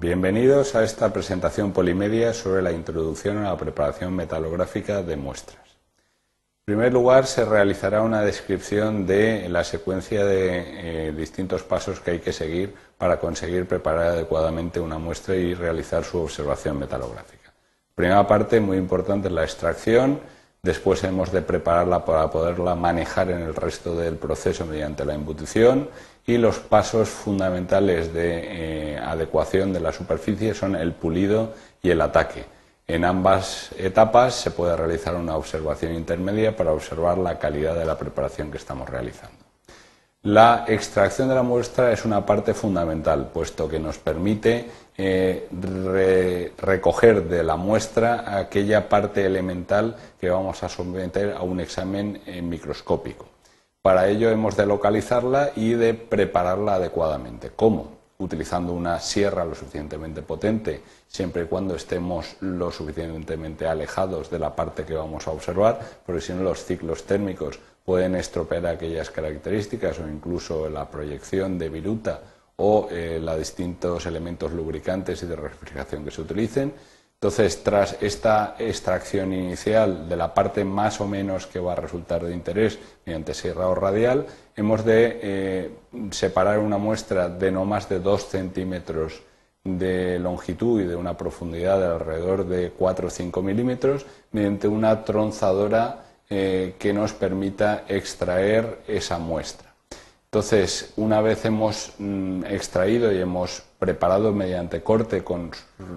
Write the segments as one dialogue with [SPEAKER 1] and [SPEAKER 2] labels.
[SPEAKER 1] Bienvenidos a esta presentación polimedia sobre la introducción a la preparación metalográfica de muestras. En primer lugar, se realizará una descripción de la secuencia de distintos pasos que hay que seguir para conseguir preparar adecuadamente una muestra y realizar su observación metalográfica. Primera parte, muy importante, es la extracción. Después hemos de prepararla para poderla manejar en el resto del proceso mediante la embutición, y los pasos fundamentales de adecuación de la superficie son el pulido y el ataque. En ambas etapas se puede realizar una observación intermedia para observar la calidad de la preparación que estamos realizando. La extracción de la muestra es una parte fundamental, puesto que nos permite recoger de la muestra aquella parte elemental que vamos a someter a un examen microscópico. Para ello hemos de localizarla y de prepararla adecuadamente. ¿Cómo? Utilizando una sierra lo suficientemente potente, siempre y cuando estemos lo suficientemente alejados de la parte que vamos a observar, porque si no los ciclos térmicos pueden estropear aquellas características o incluso la proyección de viruta o los distintos elementos lubricantes y de refrigeración que se utilicen. Entonces, tras esta extracción inicial de la parte más o menos que va a resultar de interés mediante sierrado radial, hemos de separar una muestra de no más de 2 centímetros de longitud y de una profundidad de alrededor de 4 o 5 milímetros mediante una tronzadora que nos permita extraer esa muestra. Entonces, una vez hemos extraído y hemos preparado mediante corte con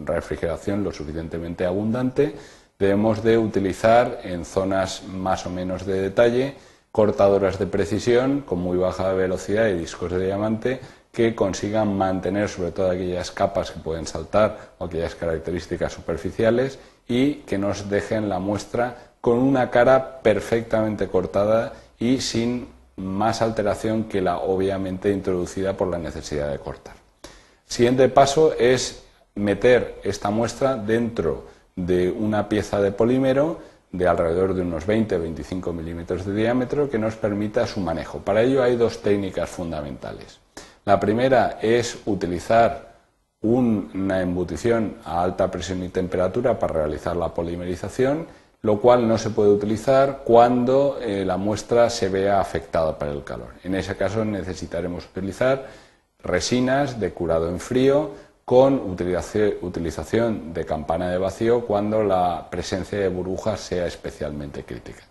[SPEAKER 1] refrigeración lo suficientemente abundante, debemos de utilizar en zonas más o menos de detalle cortadoras de precisión con muy baja velocidad y discos de diamante que consigan mantener sobre todo aquellas capas que pueden saltar o aquellas características superficiales y que nos dejen la muestra con una cara perfectamente cortada y sin más alteración que la obviamente introducida por la necesidad de cortar. El siguiente paso es meter esta muestra dentro de una pieza de polímero de alrededor de unos 20 o 25 milímetros de diámetro que nos permita su manejo. Para ello hay dos técnicas fundamentales. La primera es utilizar una embutición a alta presión y temperatura para realizar la polimerización, lo cual no se puede utilizar cuando la muestra se vea afectada por el calor. En ese caso necesitaremos utilizar resinas de curado en frío con utilización de campana de vacío cuando la presencia de burbujas sea especialmente crítica.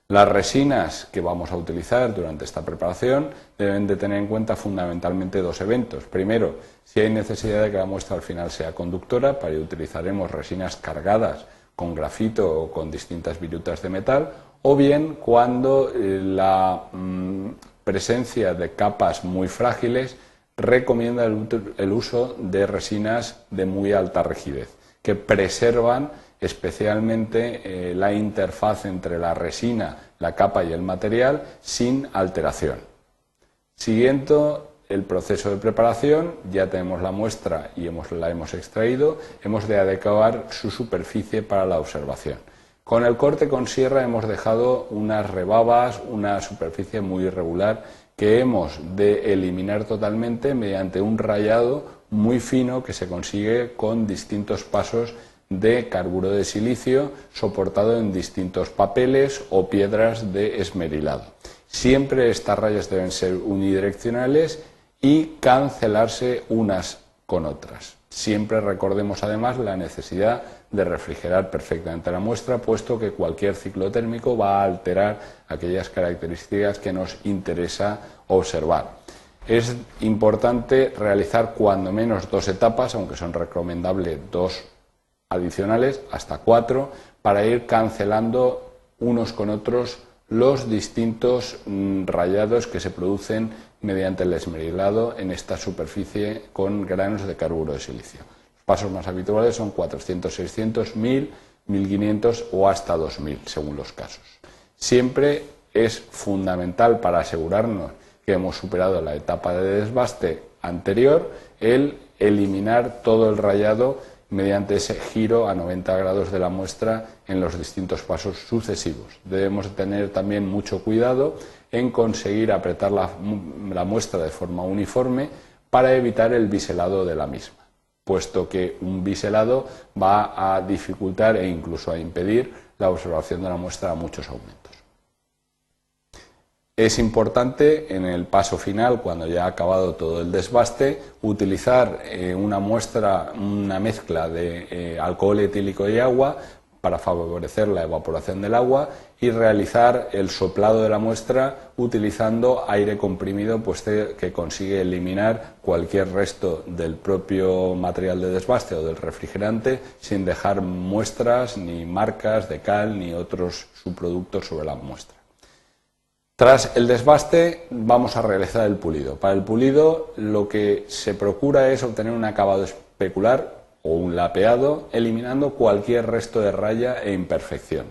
[SPEAKER 1] Las resinas que vamos a utilizar durante esta preparación deben de tener en cuenta fundamentalmente dos eventos. Primero, si hay necesidad de que la muestra al final sea conductora, para ello utilizaremos resinas cargadas con grafito o con distintas virutas de metal, o bien cuando la presencia de capas muy frágiles recomienda el uso de resinas de muy alta rigidez, que preservan especialmente la interfaz entre la resina, la capa y el material sin alteración. Siguiendo el proceso de preparación, ya tenemos la muestra y la hemos extraído, hemos de adecuar su superficie para la observación. Con el corte con sierra hemos dejado unas rebabas, una superficie muy irregular que hemos de eliminar totalmente mediante un rayado muy fino que se consigue con distintos pasos de carburo de silicio soportado en distintos papeles o piedras de esmerilado. Siempre estas rayas deben ser unidireccionales y cancelarse unas con otras. Siempre recordemos además la necesidad de refrigerar perfectamente la muestra, puesto que cualquier ciclo térmico va a alterar aquellas características que nos interesa observar. Es importante realizar cuando menos 2 etapas, aunque son recomendables 2 adicionales, hasta 4, para ir cancelando unos con otros los distintos rayados que se producen mediante el esmerilado en esta superficie con granos de carburo de silicio. Los pasos más habituales son 400, 600, 1000, 1500 o hasta 2000, según los casos. Siempre es fundamental para asegurarnos que hemos superado la etapa de desbaste anterior el eliminar todo el rayado mediante ese giro a 90 grados de la muestra en los distintos pasos sucesivos. Debemos tener también mucho cuidado en conseguir apretar la muestra de forma uniforme para evitar el biselado de la misma. puesto que un biselado va a dificultar e incluso a impedir la observación de la muestra a muchos aumentos. Es importante en el paso final, cuando ya ha acabado todo el desbaste, utilizar una mezcla de alcohol etílico y agua para favorecer la evaporación del agua y realizar el soplado de la muestra utilizando aire comprimido, puesto que consigue eliminar cualquier resto del propio material de desbaste o del refrigerante sin dejar muestras ni marcas de cal ni otros subproductos sobre la muestra. Tras el desbaste vamos a realizar el pulido. Para el pulido lo que se procura es obtener un acabado especular o un lapeado, eliminando cualquier resto de raya e imperfección.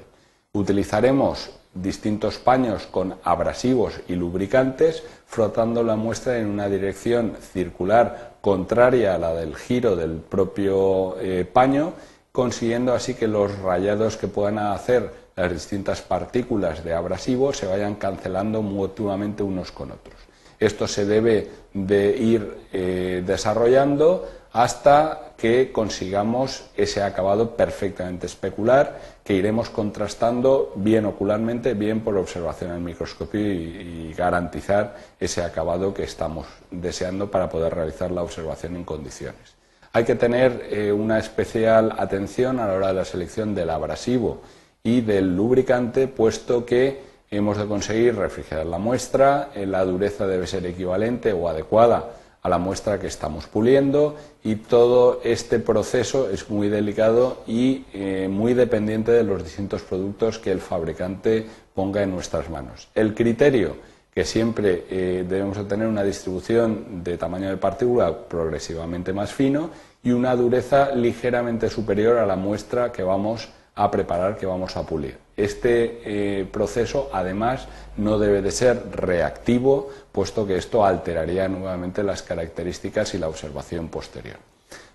[SPEAKER 1] Utilizaremos distintos paños con abrasivos y lubricantes, frotando la muestra en una dirección circular contraria a la del giro del propio paño, consiguiendo así que los rayados que puedan hacer las distintas partículas de abrasivo se vayan cancelando mutuamente unos con otros. Esto se debe de ir desarrollando hasta que consigamos ese acabado perfectamente especular, que iremos contrastando bien ocularmente, bien por observación en el microscopio y garantizar ese acabado que estamos deseando para poder realizar la observación en condiciones. Hay que tener una especial atención a la hora de la selección del abrasivo y del lubricante, puesto que hemos de conseguir refrigerar la muestra, la dureza debe ser equivalente o adecuada a la muestra que estamos puliendo, y todo este proceso es muy delicado y muy dependiente de los distintos productos que el fabricante ponga en nuestras manos. El criterio, que siempre debemos de tener una distribución de tamaño de partícula progresivamente más fino y una dureza ligeramente superior a la muestra que vamos a preparar, que vamos a pulir. Este proceso, además, no debe de ser reactivo, puesto que esto alteraría nuevamente las características y la observación posterior.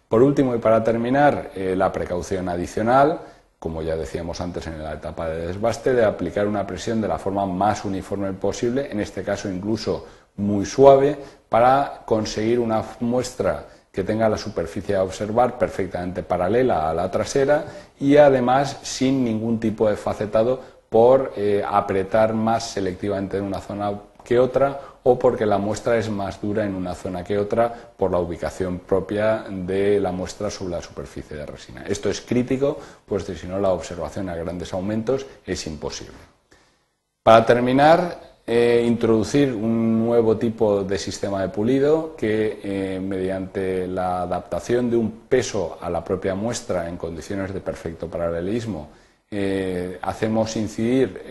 [SPEAKER 1] Por último, y para terminar, la precaución adicional, como ya decíamos antes en la etapa de desbaste, de aplicar una presión de la forma más uniforme posible, en este caso incluso muy suave, para conseguir una muestra que tenga la superficie a observar perfectamente paralela a la trasera y además sin ningún tipo de facetado por apretar más selectivamente en una zona que otra o porque la muestra es más dura en una zona que otra por la ubicación propia de la muestra sobre la superficie de resina. Esto es crítico, pues si no la observación a grandes aumentos es imposible. Para terminar, introducir un nuevo tipo de sistema de pulido que mediante la adaptación de un peso a la propia muestra en condiciones de perfecto paralelismo hacemos incidir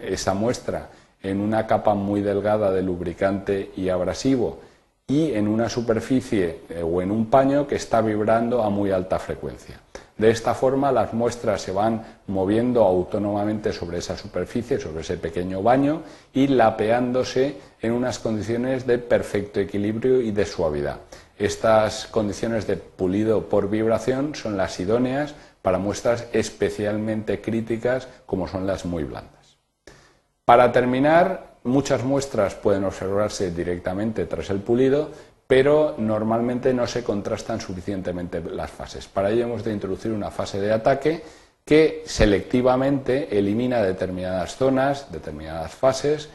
[SPEAKER 1] esa muestra en una capa muy delgada de lubricante y abrasivo y en una superficie o en un paño que está vibrando a muy alta frecuencia. De esta forma las muestras se van moviendo autónomamente sobre esa superficie, sobre ese pequeño baño y lapeándose en unas condiciones de perfecto equilibrio y de suavidad. Estas condiciones de pulido por vibración son las idóneas para muestras especialmente críticas como son las muy blandas. Para terminar, muchas muestras pueden observarse directamente tras el pulido, pero normalmente no se contrastan suficientemente las fases. Para ello hemos de introducir una fase de ataque que selectivamente elimina determinadas zonas, determinadas fases,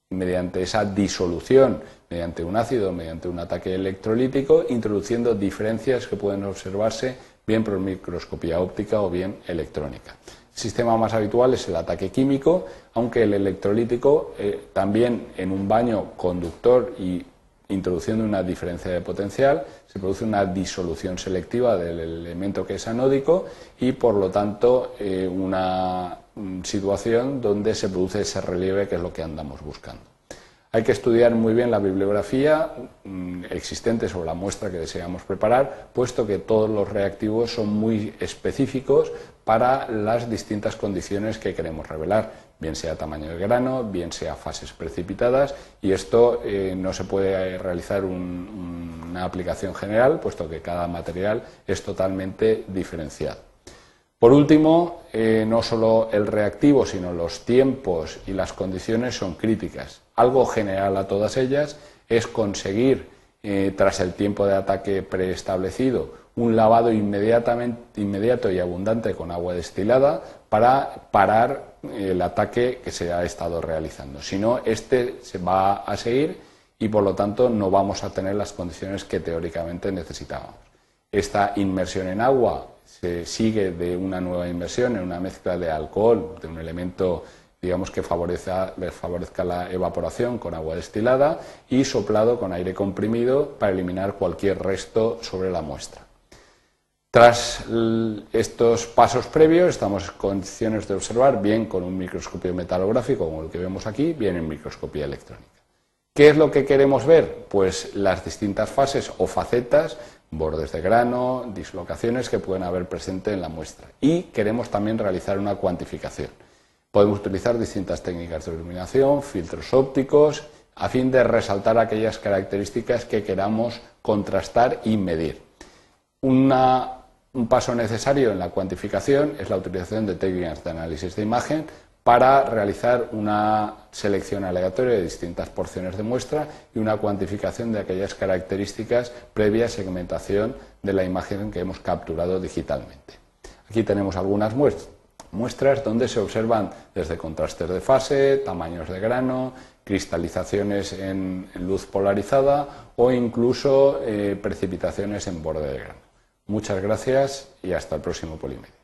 [SPEAKER 1] mediante esa disolución, mediante un ácido, mediante un ataque electrolítico, introduciendo diferencias que pueden observarse bien por microscopía óptica o bien electrónica. El sistema más habitual es el ataque químico, aunque el electrolítico también en un baño conductor y introduciendo una diferencia de potencial, se produce una disolución selectiva del elemento que es anódico y, por lo tanto, una situación donde se produce ese relieve que es lo que andamos buscando. Hay que estudiar muy bien la bibliografía existente sobre la muestra que deseamos preparar, puesto que todos los reactivos son muy específicos para las distintas condiciones que queremos revelar, bien sea tamaño de grano, bien sea fases precipitadas, y esto no se puede realizar una aplicación general, puesto que cada material es totalmente diferenciado. Por último, no solo el reactivo, sino los tiempos y las condiciones son críticas. Algo general a todas ellas es conseguir tras el tiempo de ataque preestablecido, un lavado inmediato y abundante con agua destilada para parar el ataque que se ha estado realizando. Si no, este se va a seguir y por lo tanto no vamos a tener las condiciones que teóricamente necesitábamos. Esta inmersión en agua se sigue de una nueva inmersión en una mezcla de alcohol, de un elemento, digamos, que favorezca la evaporación con agua destilada, y soplado con aire comprimido para eliminar cualquier resto sobre la muestra. Tras estos pasos previos estamos en condiciones de observar bien con un microscopio metalográfico como el que vemos aquí, bien en microscopía electrónica. ¿Qué es lo que queremos ver? Pues las distintas fases o facetas, bordes de grano, dislocaciones que pueden haber presente en la muestra. Y queremos también realizar una cuantificación. Podemos utilizar distintas técnicas de iluminación, filtros ópticos, a fin de resaltar aquellas características que queramos contrastar y medir. Un paso necesario en la cuantificación es la utilización de técnicas de análisis de imagen para realizar una selección aleatoria de distintas porciones de muestra y una cuantificación de aquellas características previa segmentación de la imagen que hemos capturado digitalmente. Aquí tenemos algunas muestras donde se observan desde contrastes de fase, tamaños de grano, cristalizaciones en luz polarizada o incluso precipitaciones en borde de grano. Muchas gracias y hasta el próximo Polimedia.